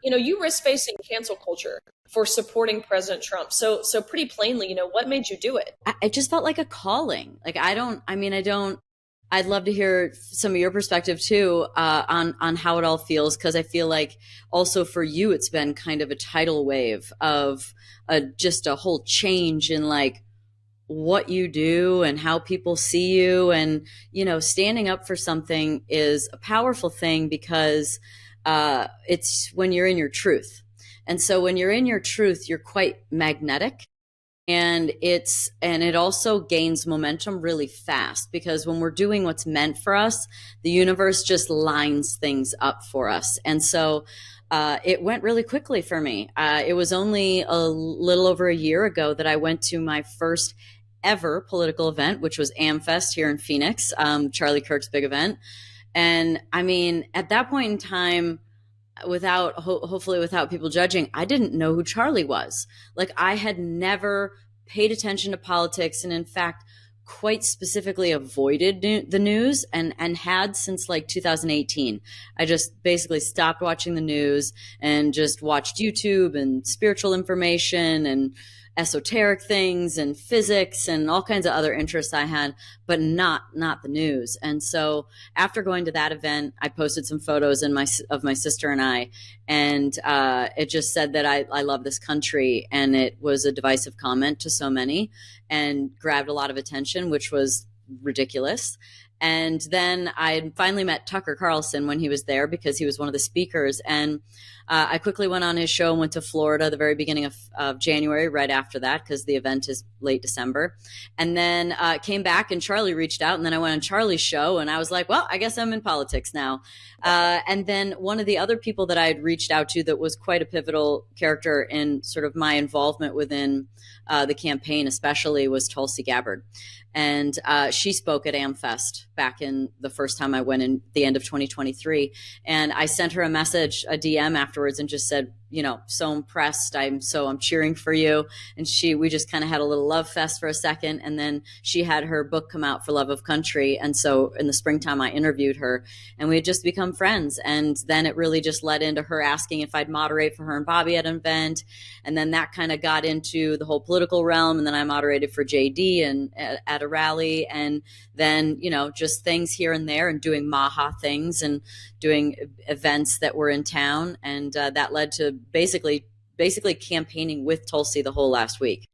you risk facing cancel culture for supporting President Trump. So pretty plainly, what made you do it? I just felt like a calling. Like I don't. I'd love to hear some of your perspective too, on how it all feels, because I feel like also for you it's been kind of a tidal wave of just a whole change in like what you do and how people see you. And standing up for something is a powerful thing because it's when you're in your truth. And so when you're in your truth, you're quite magnetic, and it also gains momentum really fast, because when we're doing what's meant for us, the universe just lines things up for us. And so it went really quickly for me. It was only a little over a year ago that I went to my first ever political event, which was AmFest here in Phoenix, Charlie Kirk's big event. And I mean, at that point in time, hopefully without people judging, I didn't know who Charlie was. Like, I had never paid attention to politics, and in fact quite specifically avoided the news, and had since like 2018. I just basically stopped watching the news and just watched YouTube and spiritual information and esoteric things and physics and all kinds of other interests I had, but not the news. And so after going to that event, I posted some photos of my sister and I, and it just said that I love this country, and it was a divisive comment to so many and grabbed a lot of attention, which was ridiculous. And then I finally met Tucker Carlson when he was there, because he was one of the speakers. And I quickly went on his show and went to Florida the very beginning of January, right after that, because the event is late December. And then came back, and Charlie reached out, and then I went on Charlie's show, and I was like, well, I guess I'm in politics now. And then one of the other people that I had reached out to that was quite a pivotal character in sort of my involvement within the campaign especially was Tulsi Gabbard. And she spoke at AmFest back in the first time I went in the end of 2023. And I sent her a message, a DM afterwards, and just said, so impressed. I'm cheering for you. And we just kind of had a little love fest for a second. And then she had her book come out for Love of Country. And so in the springtime, I interviewed her, and we had just become friends. And then it really just led into her asking if I'd moderate for her and Bobby at an event. And then that kind of got into the whole political realm. And then I moderated for JD and at a rally. And then, just things here and there, and doing Maha things and doing events that were in town. And that led to basically campaigning with Tulsi the whole last week.